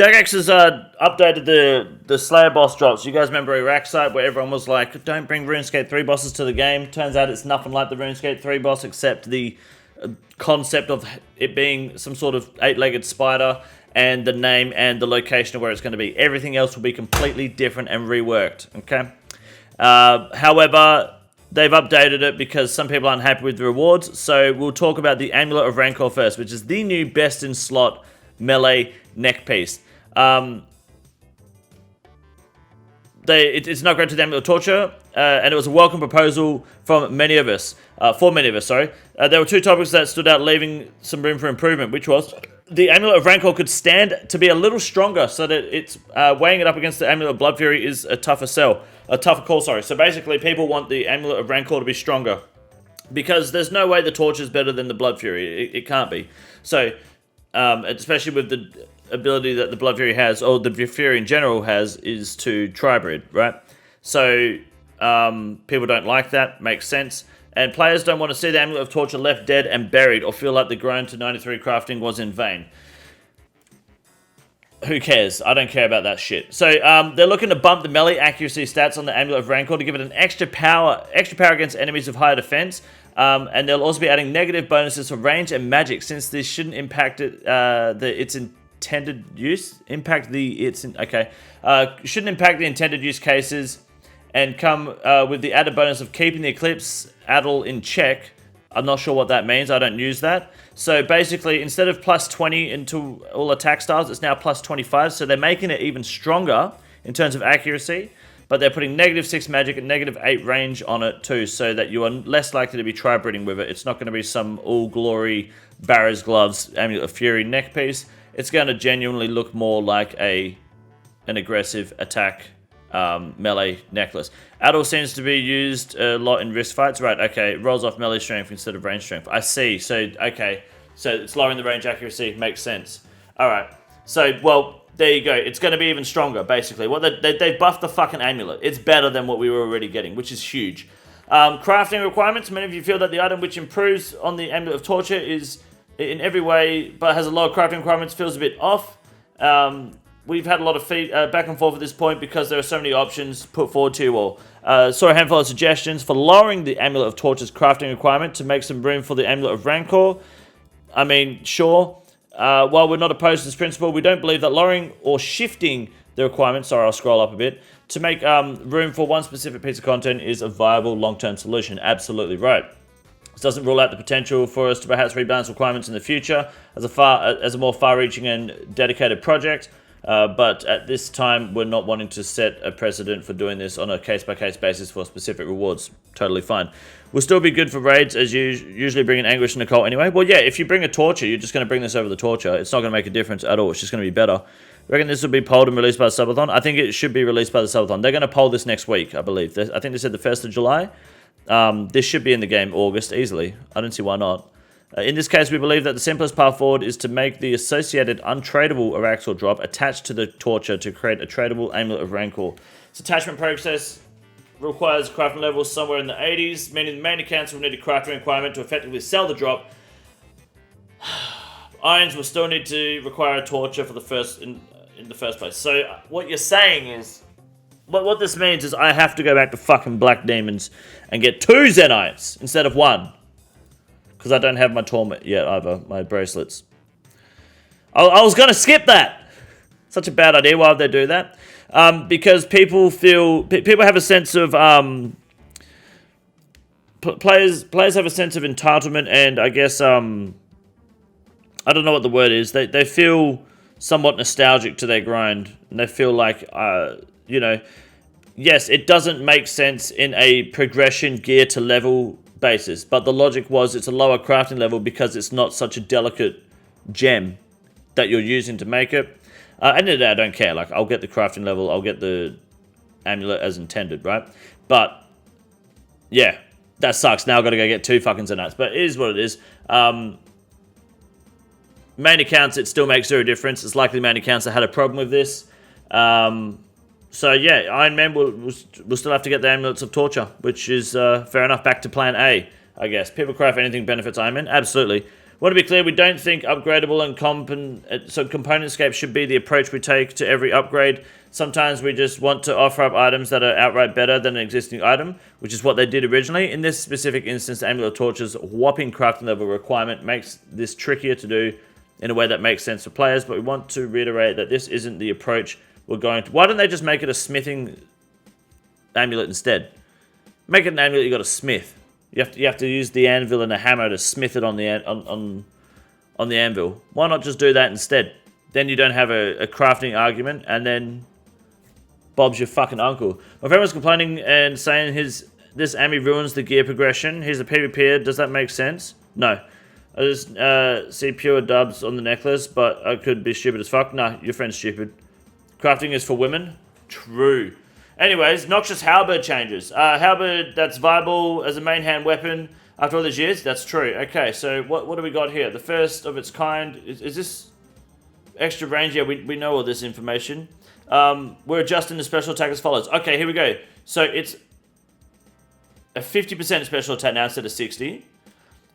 Jagex has updated the Slayer boss drops. You guys remember Araxxor, where everyone was like, don't bring RuneScape 3 bosses to the game. Turns out it's nothing like the RuneScape 3 boss, except the concept of it being some sort of 8-legged spider, and the name and the location of where it's going to be. Everything else will be completely different and reworked, okay? However, they've updated it because some people aren't happy with the rewards, so we'll talk about the Amulet of Rancor first, which is the new best-in-slot melee neck piece. It's not great to the Amulet of Torture, and it was a welcome proposal from many of us, sorry. There were two topics that stood out, leaving some room for improvement, which was the Amulet of Rancor could stand to be a little stronger, so that it's weighing it up against the Amulet of Blood Fury is a tougher call. So basically, people want the Amulet of Rancor to be stronger, because there's no way the Torture is better than the Blood Fury. It can't be. So, especially with the ability that the Blood Fury has, or the Fury in general has, is to tribrid, right? So, people don't like that. Makes sense. And players don't want to see the Amulet of Torture left dead and buried, or feel like the grind to 93 crafting was in vain. Who cares? I don't care about that shit. So, they're looking to bump the melee accuracy stats on the Amulet of Rancor to give it an extra power against enemies of higher defense. And they'll also be adding negative bonuses for range and magic, since this shouldn't impact its intended use. Shouldn't impact the intended use cases, and come with the added bonus of keeping the Eclipse Addle in check. I'm not sure what that means. I don't use that. So basically, instead of plus 20 into all attack styles, it's now plus 25. So they're making it even stronger in terms of accuracy, but they're putting -6 magic and -8 range on it too, so that you are less likely to be tribriding with it. It's not going to be some all glory Barra's Gloves Amulet of Fury neck piece. It's going to genuinely look more like an aggressive attack melee necklace. Addle seems to be used a lot in wrist fights. Right, okay, it rolls off melee strength instead of range strength. I see. So, okay, so it's lowering the range accuracy. Makes sense. Alright, so, well, there you go. It's going to be even stronger, basically. Well, they buffed the fucking amulet. It's better than what we were already getting, which is huge. Crafting requirements. Many of you feel that the item which improves on the Amulet of Torture is in every way, but has a lower crafting requirements, feels a bit off. We've had a lot of back and forth at this point, because there are so many options put forward to you all. Saw a handful of suggestions for lowering the Amulet of Torture's crafting requirement to make some room for the Amulet of Rancor. I mean, sure. While we're not opposed to this principle, we don't believe that lowering or shifting the requirements, sorry, I'll scroll up a bit, to make room for one specific piece of content is a viable long-term solution. Absolutely right. This doesn't rule out the potential for us to perhaps rebalance requirements in the future as a more far-reaching and dedicated project. But at this time, we're not wanting to set a precedent for doing this on a case-by-case basis for specific rewards. Totally fine. We'll still be good for raids, as you usually bring in Anguish and Nicole anyway. Well, yeah, if you bring a Torture, you're just going to bring this over the Torture. It's not going to make a difference at all. It's just going to be better. I reckon this will be polled and released by the subathon. I think it should be released by the subathon. They're going to poll this next week, I believe. I think they said the 1st of July. This should be in the game August, easily. I don't see why not. In this case, we believe that the simplest path forward is to make the associated untradeable Araxxor drop attached to the Torture to create a tradable Amulet of Rancor. This attachment process requires crafting levels somewhere in the 80s, meaning the main accounts will need a crafting requirement to effectively sell the drop. Irons will still need to require a Torture for in the first place. So what you're saying is, what this means is I have to go back to fucking Black Demons and get 2 Zenites instead of 1. Because I don't have my Torment yet either, my bracelets. I was going to skip that. Such a bad idea. Why would they do that? Because people have a sense of, players have a sense of entitlement, and I guess, I don't know what the word is. They feel somewhat nostalgic to their grind, and they feel like, you know, yes, it doesn't make sense in a progression gear to level basis, but the logic was it's a lower crafting level because it's not such a delicate gem that you're using to make it. At the end of the day, I don't care. Like, I'll get the crafting level, I'll get the amulet as intended, right? But yeah, that sucks. Now I've got to go get 2 fucking Zenites, but it is what it is. Main accounts, it still makes 0 difference. It's likely main accounts that had a problem with this. So yeah, Iron Man will still have to get the Amulets of Torture, which is fair enough. Back to plan A, I guess. People cry if anything benefits Iron Man. Absolutely. Want to be clear, we don't think upgradable and componentscape should be the approach we take to every upgrade. Sometimes we just want to offer up items that are outright better than an existing item, which is what they did originally. In this specific instance, the Amulet of Torch's whopping crafting level requirement makes this trickier to do in a way that makes sense for players, but we want to reiterate that this isn't the approach we're going to. Why don't they just make it a smithing amulet instead? Make it an amulet you got a smith. You have to use the anvil and a hammer to smith it on the anvil. Why not just do that instead? Then you don't have a crafting argument, and then Bob's your fucking uncle. My friend was complaining and saying this Ami ruins the gear progression. He's a PvPer. Does that make sense? No. I just see pure dubs on the necklace, but I could be stupid as fuck. Nah, your friend's stupid. Crafting is for women. True. Anyways, Noxious Halberd changes. Halberd, that's viable as a main hand weapon after all these years. That's true. Okay, so what do we got here? The first of its kind. Is this extra range? Yeah, we know all this information. We're adjusting the special attack as follows. Okay, here we go. So it's a 50% special attack now instead of 60.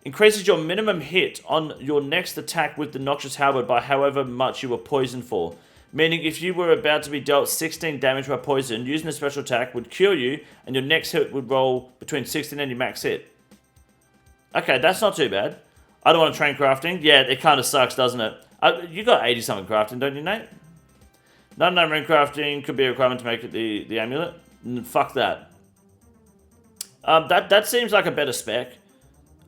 Increases your minimum hit on your next attack with the Noxious Halberd by however much you were poisoned for. Meaning if you were about to be dealt 16 damage by poison, using a special attack would cure you, and your next hit would roll between 16 and your max hit. Okay, that's not too bad. I don't want to train crafting. Yeah, it kind of sucks, doesn't it? You got 80-something crafting, don't you, Nate? 99 rune crafting could be a requirement to make it the amulet. Fuck that. That seems like a better spec.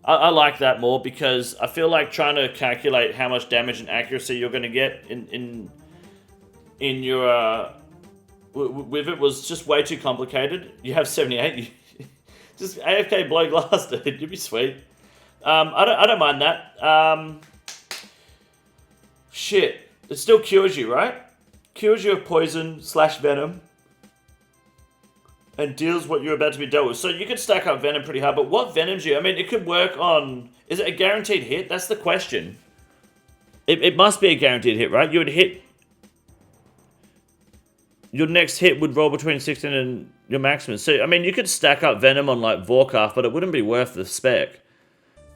I like that more because I feel like trying to calculate how much damage and accuracy you're going to get in your with it was just way too complicated. You have 78. Just AFK blow glass, dude. You'd be sweet. I don't mind that. Shit, it still cures you, right? Cures you of poison / venom, and deals what you're about to be dealt with. So you could stack up venom pretty hard, but what venoms you? I mean, it could work on. Is it a guaranteed hit? That's the question. It must be a guaranteed hit, right? You would hit. Your next hit would roll between 16 and your maximum. So, I mean, you could stack up Venom on, like, Vorkaf, but it wouldn't be worth the spec.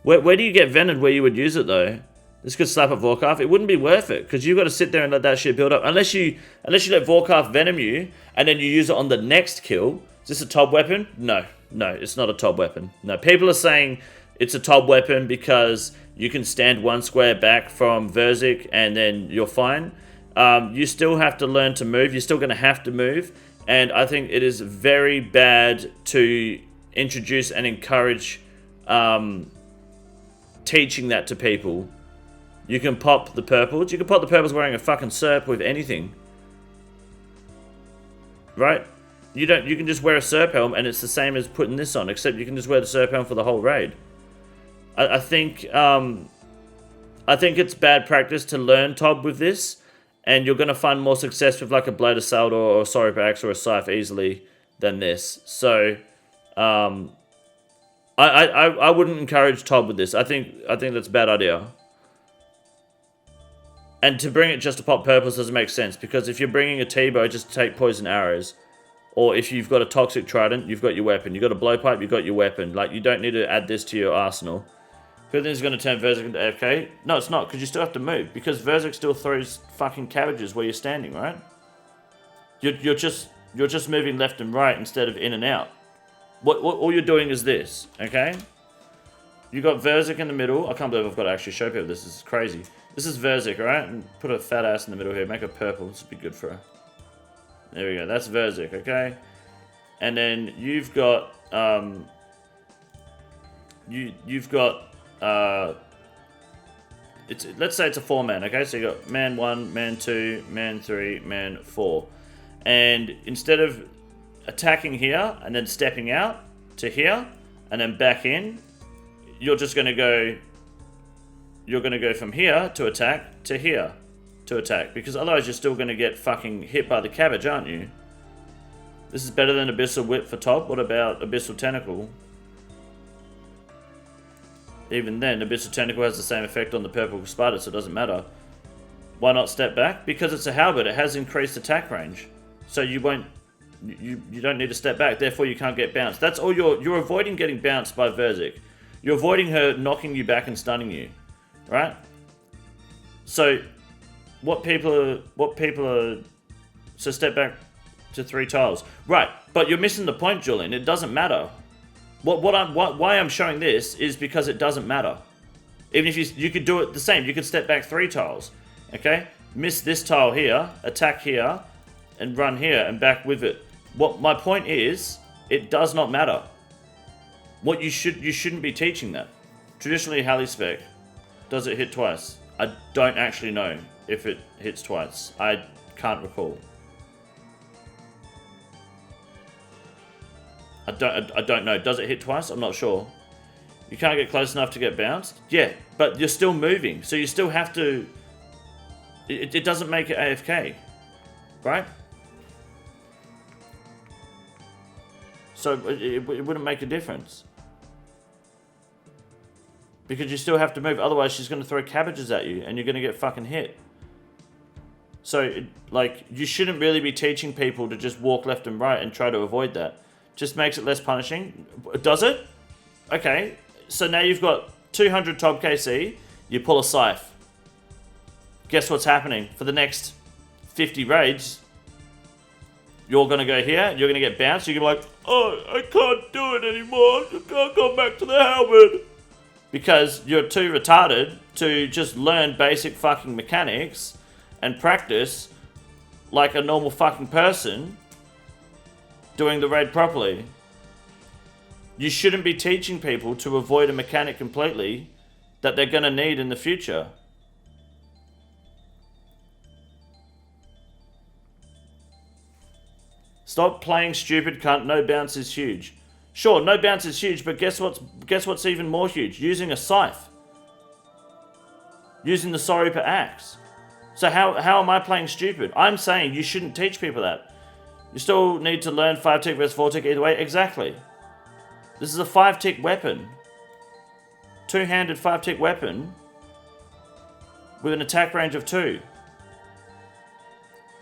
Where do you get Venom where you would use it, though? This could slap up Vorkaf. It wouldn't be worth it, because you've got to sit there and let that shit build up. Unless you let Vorkaf Venom you, and then you use it on the next kill. Is this a top weapon? No, it's not a top weapon. No, people are saying it's a top weapon because you can stand one square back from Verzik, and then you're fine. You still have to learn to move. You're still going to have to move. And I think it is very bad to introduce and encourage teaching that to people. You can pop the purples. You can pop the purples wearing a fucking SERP with anything. Right? You can just wear a SERP helm and it's the same as putting this on, except you can just wear the SERP helm for the whole raid. I think it's bad practice to learn Tob with this. And you're going to find more success with like a Blade of Saldor or a Sorry or a Scythe easily than this. So, I wouldn't encourage Tob with this. I think that's a bad idea. And to bring it just to pop purples doesn't make sense. Because if you're bringing a T-bow just to take poison arrows. Or if you've got a Toxic Trident, you've got your weapon. You've got a Blowpipe, you've got your weapon. Like, you don't need to add this to your arsenal. If is going to turn Verzik into AFK? No, it's not, because you still have to move. Because Verzik still throws fucking cabbages where you're standing, right? You're just moving left and right instead of in and out. What all you're doing is this, okay? You got Verzik in the middle. I can't believe I've got to actually show people this. This is crazy. This is Verzik, alright? And put a fat ass in the middle here. Make her purple. This would be good for her. There we go. That's Verzik, okay? And then you've got you've got let's say it's a 4-man, okay? So you got man 1, man 2, man 3, man 4. And instead of attacking here and then stepping out to here and then back in, you're just going to go from here to attack to here to attack, because otherwise you're still going to get fucking hit by the cabbage, aren't you? This is better than Abyssal Whip for top. What about Abyssal Tentacle? Even then, Abyssal Tentacle has the same effect on the purple spider, so it doesn't matter. Why not step back? Because it's a halberd, it has increased attack range. So you won't, you don't need to step back, therefore you can't get bounced. That's all you're avoiding getting bounced by Verzik. You're avoiding her knocking you back and stunning you. right? So what people are, so step back to 3 tiles. Right, but you're missing the point, Julian. It doesn't matter. Why I'm showing this is because it doesn't matter. Even if you could do it the same, you could step back 3 tiles, okay? Miss this tile here, attack here, and run here and back with it. What my point is, it does not matter. What you shouldn't be teaching that. Traditionally, Halley spec, does it hit twice? I don't actually know if it hits twice. I can't recall. I don't know. Does it hit twice? I'm not sure. You can't get close enough to get bounced? Yeah, but you're still moving, so you still have to... It doesn't make it AFK, right? So it wouldn't make a difference. Because you still have to move, otherwise she's going to throw cabbages at you and you're going to get fucking hit. So, like, you shouldn't really be teaching people to just walk left and right and try to avoid that. Just makes it less punishing. Does it? Okay, so now you've got 200 Tob KC, you pull a scythe. Guess what's happening? For the next 50 raids, you're going to go here, you're going to get bounced, you're going to be like, oh, I can't do it anymore, I can't go back to the halberd. Because you're too retarded to just learn basic fucking mechanics and practice like a normal fucking person doing the raid properly. You shouldn't be teaching people to avoid a mechanic completely that they're going to need in the future. Stop playing stupid cunt, no bounce is huge. Sure, no bounce is huge, but guess what's even more huge? Using a scythe. Using the Sorryper axe. So how am I playing stupid? I'm saying you shouldn't teach people that. You still need to learn 5-tick versus 4-tick either way. Exactly. This is a 5-tick weapon. 2-handed 5-tick weapon with an attack range of 2.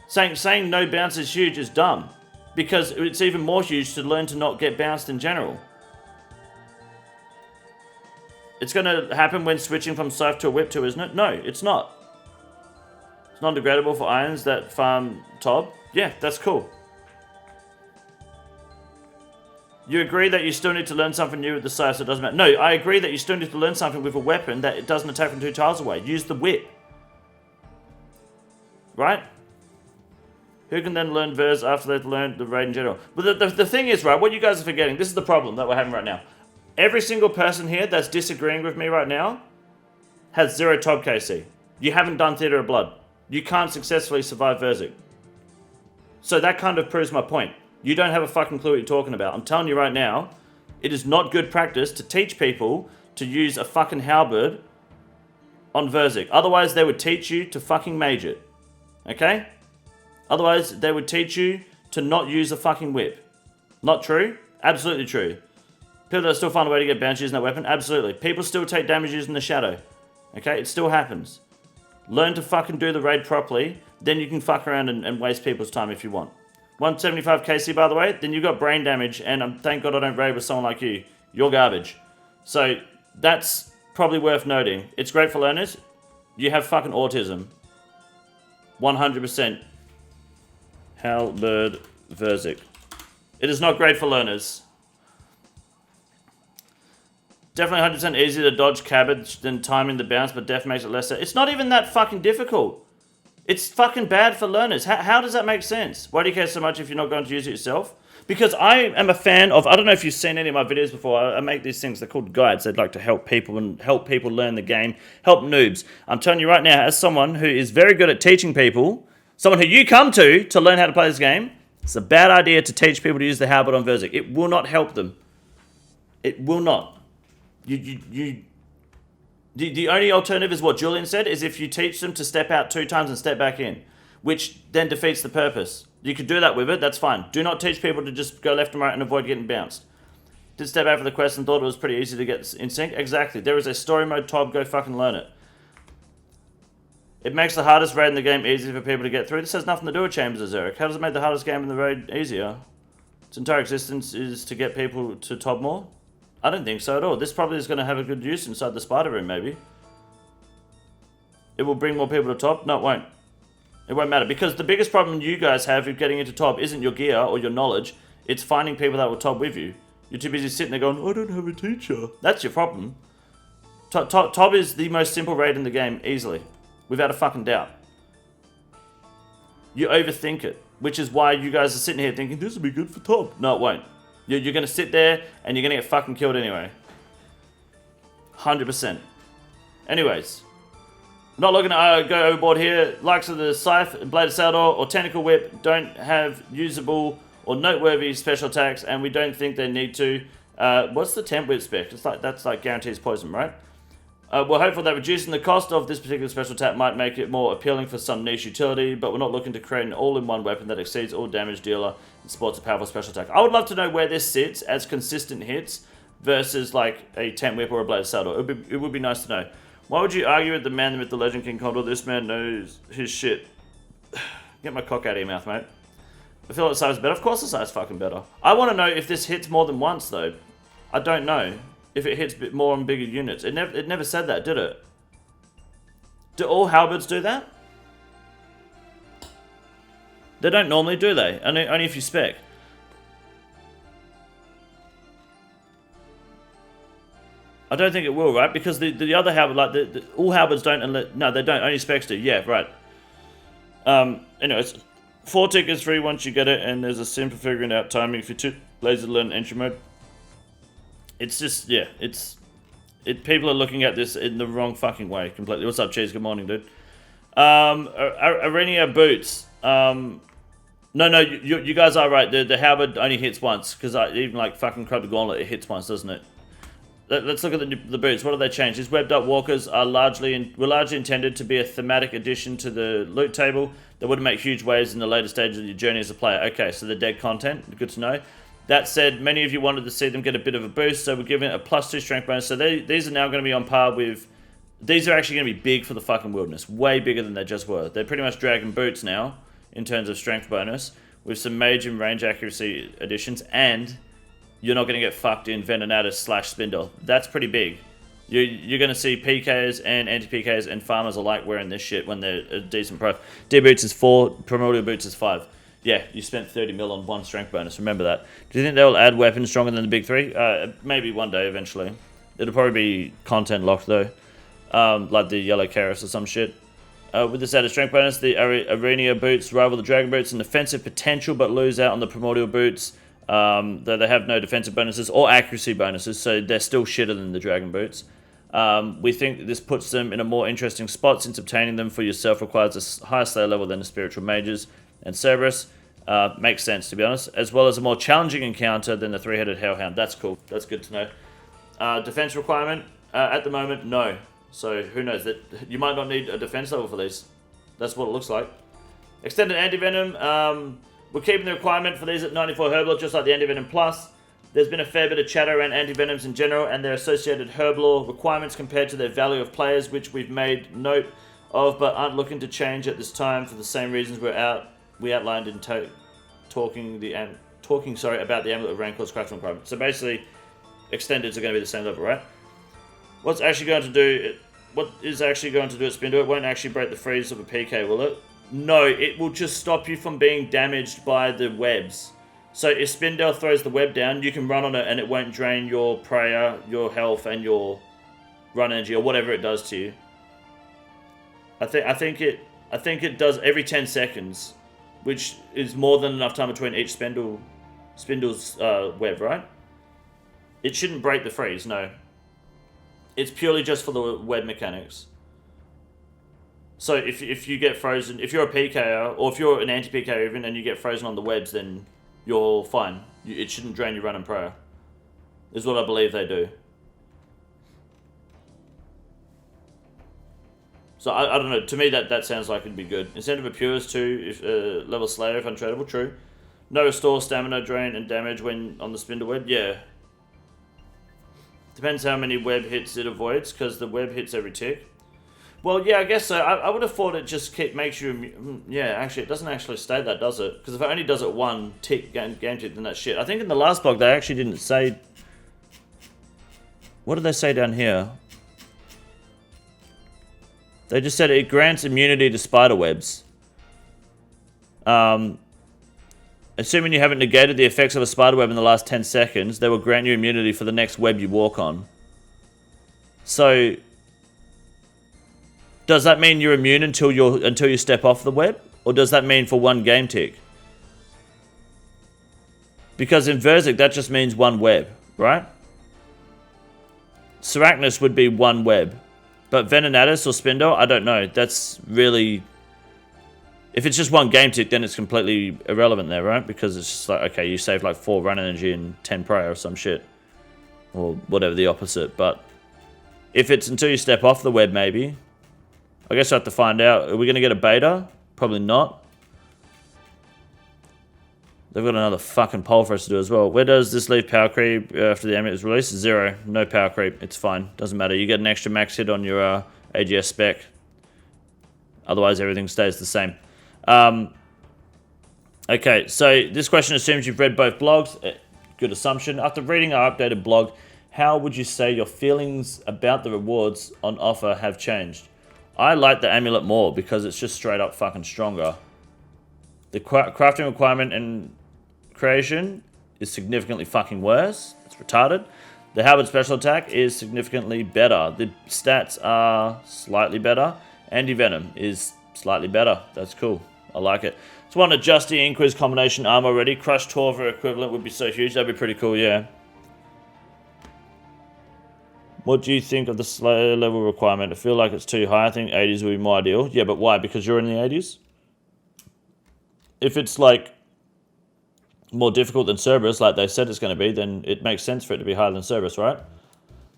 Saying no bounce is huge is dumb. Because it's even more huge to learn to not get bounced in general. It's going to happen when switching from scythe to a whip too, isn't it? No, it's not. It's non-degradable for irons that farm Tob. Yeah, that's cool. You agree that you still need to learn something new with the scythe, so it doesn't matter. No, I agree that you still need to learn something with a weapon that it doesn't attack from 2 tiles away. Use the whip. Right? Who can then learn Vers after they've learned the raid in general? But the thing is, right, what you guys are forgetting, this is the problem that we're having right now. Every single person here that's disagreeing with me right now has 0 Tob KC. You haven't done Theatre of Blood. You can't successfully survive Verzik. So that kind of proves my point. You don't have a fucking clue what you're talking about. I'm telling you right now, it is not good practice to teach people to use a fucking halberd on Verzik. Otherwise, they would teach you to fucking mage it. Okay? Otherwise, they would teach you to not use a fucking whip. Not true? Absolutely true. People that still find a way to get bounced using that weapon? Absolutely. People still take damage using the shadow. Okay? It still happens. Learn to fucking do the raid properly, then you can fuck around and waste people's time if you want. 175 KC, by the way, then you've got brain damage, and thank God I don't raid with someone like you. You're garbage. So, that's probably worth noting. It's great for learners. You have fucking autism. 100%. Halberd Verzik. It is not great for learners. Definitely 100% easier to dodge cabbage than timing the bounce, but def makes it lesser. It's not even that fucking difficult. It's fucking bad for learners. How does that make sense? Why do you care so much if you're not going to use it yourself? Because I am a fan of, I don't know if you've seen any of my videos before, I make these things, they're called guides. They'd like to help people and help people learn the game, help noobs. I'm telling you right now, as someone who is very good at teaching people, someone who you come to learn how to play this game, it's a bad idea to teach people to use the halberd on Verzik. It will not help them. It will not. The only alternative is what Julian said, is if you teach them to step out 2 times and step back in, which then defeats the purpose. You could do that with it, that's fine. Do not teach people to just go left and right and avoid getting bounced. Did step out for the quest and thought it was pretty easy to get in sync? Exactly. There is a story mode Tob, go fucking learn it. It makes the hardest raid in the game easy for people to get through. This has nothing to do with Chambers of Zurich. How does it make the hardest game in the raid easier? Its entire existence is to get people to Tob more? I don't think so at all. This probably is going to have a good use inside the spider room, maybe. it will bring more people to top? No, it won't. It won't matter, because the biggest problem you guys have with getting into top isn't your gear or your knowledge. It's finding people that will top with you. You're too busy sitting there going, I don't have a teacher. That's your problem. Top is the most simple raid in the game, easily. Without a fucking doubt. You overthink it, which is why you guys are sitting here thinking, this will be good for top. No, it won't. You're going to sit there and you're going to get fucking killed anyway. 100%. Anyways. Not looking to go overboard here. Likes of the Scythe, Blade of Saldor, or Tentacle Whip don't have usable or noteworthy special attacks, and we don't think they need to. What's the Temp Whip spec? That's like guarantees poison, right? We're hopeful that reducing the cost of this particular special attack might make it more appealing for some niche utility, but we're not looking to create an all-in-one weapon that exceeds all damage dealer and sports a powerful special attack. I would love to know where this sits as consistent hits versus like a Temp Whip or a Blade of Saldor. It would be nice to know. Why would you argue with the man, the myth, the legend, King Condor? This man knows his shit. Get my cock out of your mouth, mate. I feel like the size is better. Of course the size is fucking better. I want to know if this hits more than once, though. I don't know if it hits more on bigger units. It never said that, did it? Do all halberds do that? They don't normally, do they? Only if you spec. I don't think it will, right? Because the other halberd, like all halberds don't, no, they don't. Only specs do. Yeah, right. Anyways, 4 tickets free once you get it, and there's a sim for figuring out timing if you're too lazy to learn entry mode. It's just, yeah, people are looking at this in the wrong fucking way completely. What's up, Cheese? Good morning, dude. Aranea boots. No, you guys are right. The halberd only hits once, because even like fucking Crab the Gauntlet, it hits once, doesn't it? Let's look at the boots. What have they changed? These webbed up walkers are were largely intended to be a thematic addition to the loot table that would make huge waves in the later stages of your journey as a player. Okay, so they're dead content. Good to know. That said, many of you wanted to see them get a bit of a boost, so we're giving it a +2 strength bonus. So these are now going to be on par with... These are actually going to be big for the fucking wilderness. Way bigger than they just were. They're pretty much dragon boots now, in terms of strength bonus, with some mage and range accuracy additions, and... you're not going to get fucked in Venenatus / Spindle. That's pretty big. You're going to see PKs and anti-PKs and farmers alike wearing this shit when they're a decent prof. D-Boots is 4, Primordial Boots is 5. Yeah, you spent 30 mil on 1 strength bonus, remember that. Do you think they'll add weapons stronger than the big 3? Maybe one day eventually. It'll probably be content locked though. Like the Yellow Karis or some shit. With this added strength bonus, the Aranea Boots rival the Dragon Boots in defensive potential but lose out on the Primordial Boots. Though they have no defensive bonuses or accuracy bonuses, so they're still shitter than the Dragon Boots. We think this puts them in a more interesting spot, since obtaining them for yourself requires a higher slayer level than the Spiritual Mages and Cerberus. Makes sense, to be honest. As well as a more challenging encounter than the 3-headed Hellhound. That's cool. That's good to know. Defense requirement? At the moment, no. So who knows? That you might not need a defense level for these. That's what it looks like. Extended Antivenom. We're keeping the requirement for these at 94 Herblore, just like the Antivenom Plus. There's been a fair bit of chatter around Antivenoms in general and their associated Herblore requirements compared to their value of players, which we've made note of, but aren't looking to change at this time for the same reasons we outlined in talking about the Amulet of Rancor's crafting requirement. So basically, extendeds are going to be the same level, right? What is actually going to do at Spindle? It won't actually break the freeze of a PK, will it? No, it will just stop you from being damaged by the webs. So if Spindle throws the web down, you can run on it and it won't drain your prayer, your health, and your run energy, or whatever it does to you. I think it does every 10 seconds, which is more than enough time between each Spindle's web, right? It shouldn't break the freeze, no. It's purely just for the web mechanics. So if you get frozen, if you're a PKer, or if you're an anti-PKer even, and you get frozen on the webs, then you're fine. It shouldn't drain your run and prayer. Is what I believe they do. So I don't know, to me that sounds like it'd be good. Instead of a Pure is 2, if, level Slayer if untradable, true. No restore, stamina drain, and damage when on the Spindle web, yeah. Depends how many web hits it avoids, because the web hits every tick. Well, yeah, I guess so. I would have thought it just makes you... Yeah, actually, it doesn't actually state that, does it? Because if it only does it one tick, game tick, then that's shit. I think in the last blog, they actually didn't say... What did they say down here? They just said it grants immunity to spider webs. Assuming you haven't negated the effects of a spider web in the last 10 seconds, they will grant you immunity for the next web you walk on. So, does that mean you're immune until you step off the web? Or does that mean for one game tick? Because in Verzic, that just means one web, right? Sarachnis would be one web. But Venenatus or Spindle, I don't know. That's really... If it's just one game tick, then it's completely irrelevant there, right? Because it's just like, okay, you save like 4 run energy and 10 prayer or some shit. Or whatever the opposite. But if it's until you step off the web, maybe. I guess I have to find out. Are we going to get a beta? Probably not. They've got another fucking poll for us to do as well. Where does this leave power creep after the amulet is released? 0. No power creep. It's fine. Doesn't matter. You get an extra max hit on your AGS spec. Otherwise, everything stays the same. Okay, so this question assumes you've read both blogs. Good assumption. After reading our updated blog, how would you say your feelings about the rewards on offer have changed? I like the amulet more because it's just straight up fucking stronger. The crafting requirement and creation is significantly fucking worse. It's retarded. The Halberd special attack is significantly better. The stats are slightly better. Antivenom is slightly better. That's cool. I like it. Just want a Justy Inquis combination armor already. Crushed Torva equivalent would be so huge. That'd be pretty cool, yeah. What do you think of the Slayer level requirement? I feel like it's too high. I think 80s would be more ideal. Yeah, but why? Because you're in the 80s? If it's like more difficult than Cerberus, like they said it's going to be, then it makes sense for it to be higher than Cerberus, right?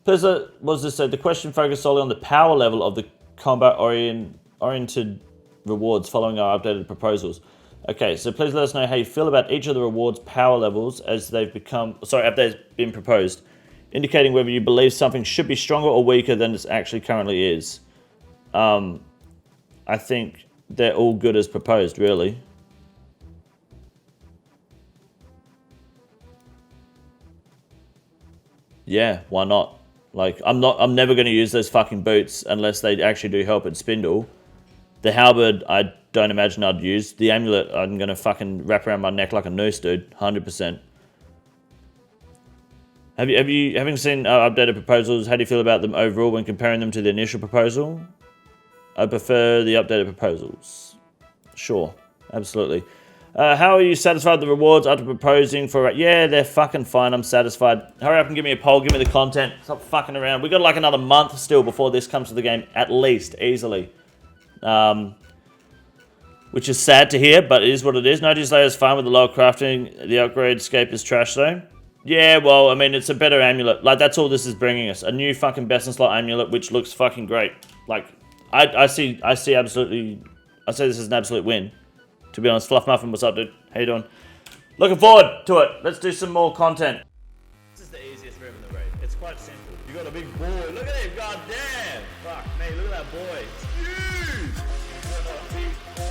Plaza, what does this say? The question focused solely on the power level of the combat-oriented rewards following our updated proposals. Okay, so please let us know how you feel about each of the rewards power levels as they've become, after they've been proposed, indicating whether you believe something should be stronger or weaker than it actually currently is. I think they're all good as proposed, really. Yeah, why not? Like, I'm never going to use those fucking boots unless they actually do help at Spindle. The Halberd, I don't imagine I'd use. The Amulet, I'm going to fucking wrap around my neck like a noose, dude. 100%. Having seen our updated proposals, how do you feel about them overall when comparing them to the initial proposal? I prefer the updated proposals. Sure, absolutely. How are you satisfied with the rewards after proposing for... Yeah, they're fucking fine. I'm satisfied. Hurry up and give me a poll. Give me the content. Stop fucking around. We got like another month still before this comes to the game. At least. Easily. Which is sad to hear, but it is what it is. No Slayer is fine with the lower crafting. The upgrade scape is trash though. Yeah, well, I mean, it's a better amulet. Like, that's all this is bringing us. A new fucking best in slot amulet, which looks fucking great. Like, I see absolutely... I say this is an absolute win. To be honest. Fluff Muffin, what's up, dude? How you doing? Looking forward to it. Let's do some more content. This is the easiest room in the raid. It's quite simple. You got a big boy. Look at him. God damn. Fuck me. Look at that boy. It's huge. You got a big boy.